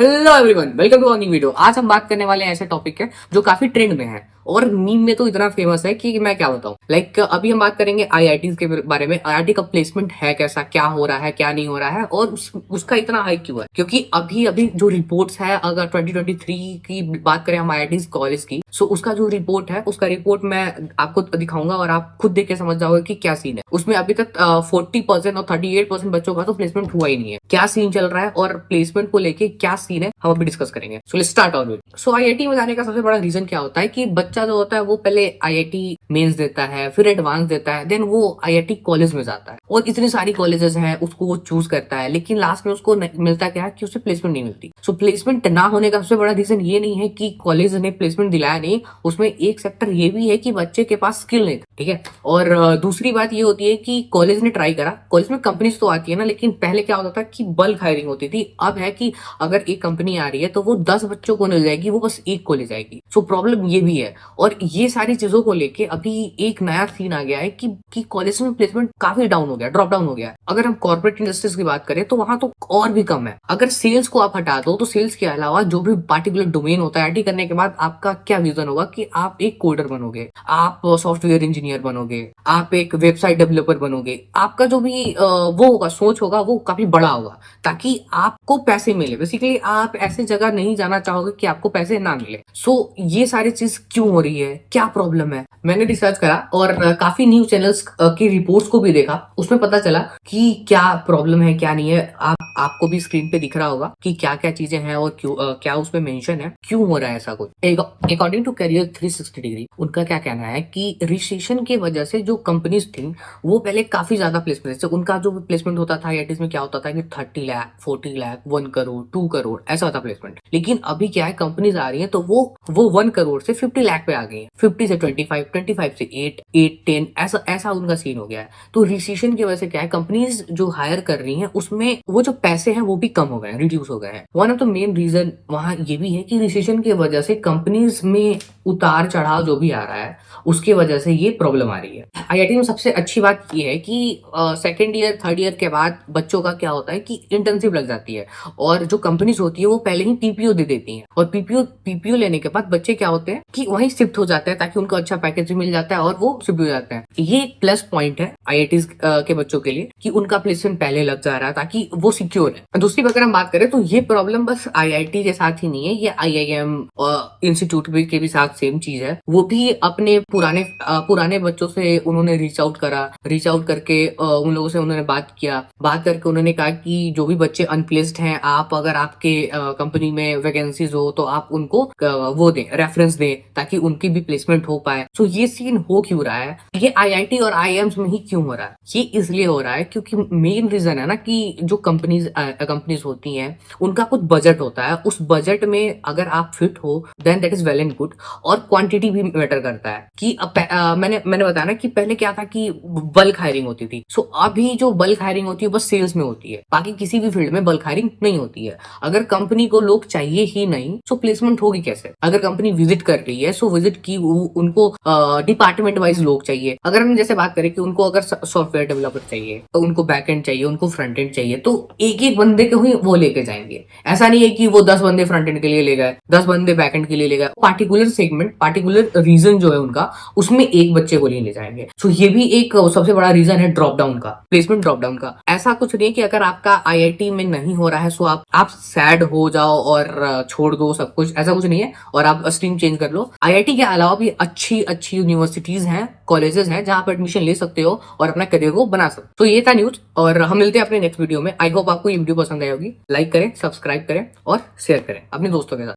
Hello everyone, welcome to new video. आज हम बात करने वाले हैं ऐसे टॉपिक है जो काफी ट्रेंड में है और मीम में तो इतना फेमस है कि मैं क्या बताऊं। अभी हम बात करेंगे आईआईटीज के बारे में। आईआईटी का प्लेसमेंट है कैसा, क्या हो रहा है, क्या नहीं हो रहा है और उसका इतना हाई क्यों है। क्योंकि अभी अभी जो रिपोर्ट्स है, अगर 2023 की बात करें हम आईआईटीज कॉलेज की, सो उसका जो रिपोर्ट है, उसका रिपोर्ट मैं आपको दिखाऊंगा और आप खुद देख के समझ जाओगे कि क्या सीन है। उसमें अभी तक 40% और 38% बच्चों का तो प्लेसमेंट हुआ ही नहीं है। क्या सीन चल रहा है और प्लेसमेंट को लेके क्या सीन है, हम अभी डिस्कस करेंगे। So let's start our video. So IIT में जाने का सबसे बड़ा रीजन क्या होता है कि बच्चा जो होता है वो पहले आईआईटी मेंस देता है, फिर एडवांस देता है, देन वो आईआईटी कॉलेज में जाता है और इतनी सारी कॉलेजेस हैं, उसको वो चूज करता है, लेकिन लास्ट में उसको मिलता क्या है कि उसे प्लेसमेंट नहीं मिलती। सो प्लेसमेंट ना होने का सबसे बड़ा रीजन ये नहीं है कि कॉलेज ने प्लेसमेंट दिलाया नहीं, उसमें एक सेक्टर ये भी है कि बच्चे के पास स्किल नहीं था। ठीक है। और दूसरी बात ये होती है कि कॉलेज ने ट्राई करा, कॉलेज में कंपनीज तो आती है ना, लेकिन पहले क्या होता था कि बल्क हायरिंग होती थी। अब है कि अगर एक कंपनी आ रही है तो वो 10 बच्चों को ले जाएगी, वो बस एक को ले जाएगी। सो प्रॉब्लम ये भी है। और ये सारी चीजों को लेके अभी एक नया सीन आ गया है कि कॉलेज में प्लेसमेंट काफी डाउन हो गया, ड्रॉप डाउन हो गया है। अगर हम कॉर्पोरेट इंडस्ट्रीज की बात करें तो वहां तो और भी कम है। अगर सेल्स को आप हटा दो तो सेल्स के अलावा जो भी पार्टिकुलर डोमेन होता है, आईटी करने के बाद आपका क्या विजन होगा कि आप एक कोडर बनोगे, आप सॉफ्टवेयर इंजीनियर बनोगे, आप एक वेबसाइट डेवलपर बनोगे। आपका जो भी वो होगा, सोच होगा, वो काफी बड़ा होगा ताकि आपको पैसे मिले। बेसिकली आप ऐसी जगह नहीं जाना चाहोगे कि आपको पैसे ना मिले। सो ये सारी चीज क्यों हो रही है, क्या प्रॉब्लम है, मैंने रिसर्च करा और काफी न्यूज चैनल्स की रिपोर्ट्स को भी देखा। उसमें पता चला कि क्या प्रॉब्लम है, क्या नहीं है। आपको भी स्क्रीन पे दिख रहा होगा कि क्या क्या चीजें हैं और क्यों क्या उसमें मेंशन है, क्यों हो रहा है ऐसा कुछ। अकॉर्डिंग टू करियर 360 डिग्री, उनका क्या कहना है कि रिसेशन की वजह से जो कंपनीज थी वो पहले काफी ज्यादा प्लेसमेंट, जैसे उनका जो प्लेसमेंट होता था आईआईटीज में, क्या होता था कि 30 लाख, 40 लाख, 1 करोड़, 2 करोड़ ऐसा होता प्लेसमेंट। लेकिन अभी क्या है, कंपनीज आ रही है तो वो 1 करोड़ से 50 लाख पे आ गई है, 50 से 25, 25 से 8, 10, ऐसा ऐसा उनका सीन हो गया है। तो रिसेशन की वजह से क्या है, कंपनीज जो हायर कर रही हैं उसमें वो जो पैसे हैं वो भी कम हो गए हैं, रिड्यूस हो गए हैं। One of the main reason वहां ये भी है कि रिसेशन की वजह से कंपनीज में उतार चढ़ाव जो भी आ रहा है उसकी वजह से ये प्रॉब्लम आ रही है। आईआईटी में सबसे अच्छी बात ये है कि सेकेंड ईयर, थर्ड ईयर के बाद बच्चों का क्या होता है कि इंटर्नशिप लग जाती है और जो कंपनीज होती है वो पहले ही पीपीओ दे देती हैं। और पीपीओ लेने के बाद बच्चे क्या होते हैं कि वहीं शिफ्ट हो जाते हैं ताकि उनको अच्छा पैकेज भी मिल जाता है और वो शिफ्ट हो जाते हैं। ये एक प्लस पॉइंट है आईआईटीज के बच्चों के लिए कि उनका प्लेसमेंट पहले लग जा रहा है ताकि वो सिक्योर है। दूसरी अगर हम बात करें तो ये प्रॉब्लम बस आईआईटी के साथ ही नहीं है, ये आईआईएम इंस्टीट्यूट के भी साथ सेम चीज है। वो भी अपने पुराने बच्चों से उन्होंने रीच आउट करके उन लोगों से उन्होंने बात करके उन्होंने कहा कि जो भी बच्चे अनप्लेस्ड हैं, आप अगर आपके कंपनी में वैकेंसीज हो तो आप उनको वो दें, रेफरेंस दें ताकि उनकी भी प्लेसमेंट हो पाए। सो ये सीन हो क्यों रहा है, ये आईआईटी और आईआईएम्स में ही क्यों हो रहा है, ये इसलिए हो रहा है क्योंकि मेन रीजन है ना कि जो कंपनीज होती हैं उनका कुछ बजट होता है। उस बजट में अगर आप फिट हो then that is well and good. और क्वांटिटी भी मैटर करता है कि मैंने बताया ना कि पहले क्या था कि बल्क हायरिंग होती थी। सो अभी जो बल्क हायरिंग होती है बस सेल्स में होती है, बाकी किसी भी फील्ड में बल्क हायरिंग नहीं होती है। अगर कंपनी को लोग चाहिए ही नहीं सो प्लेसमेंट होगी कैसे। अगर कंपनी विजिट कर रही है सो विजिट की उनको डिपार्टमेंट वाइज लोग चाहिए। अगर हम जैसे बात करें कि उनको अगर सॉफ्टवेयर डेवलपर चाहिए, तो उनको बैकएंड चाहिए, उनको फ्रंट एंड चाहिए, तो एक एक बंदे को ही वो लेके जाएंगे। ऐसा नहीं है कि वो 10 बंदे फ्रंट एंड के लिए ले गए, 10 बंदे बैकएंड के लिए ले गए। पार्टिकुलर सेगमेंट, पार्टिकुलर रीजन जो है उनका, उसमें एक बच्चे को नहीं ले जाएंगे। सो ये भी एक सबसे बड़ा रीजन है ड्रॉप डाउन का, प्लेसमेंट ड्रॉप डाउन का। ऐसा कुछ नहीं है कि अगर आपका आईआईटी में नहीं हो रहा है सो आप सैड हो जाओ और छोड़ दो सब कुछ, ऐसा कुछ नहीं है और आप स्ट्रीम चेंज कर लो। आईआईटी के अलावा भी अच्छी अच्छी यूनिवर्सिटीज हैं, कॉलेजेस हैं जहां पर एडमिशन ले सकते हो और अपना करियर को बना सकते हो। तो ये था न्यूज और हम मिलते हैं अपने नेक्स्ट वीडियो में। आई होप आपको ये वीडियो पसंद आई होगी। लाइक करें, सब्सक्राइब करें और शेयर करें अपने दोस्तों के साथ।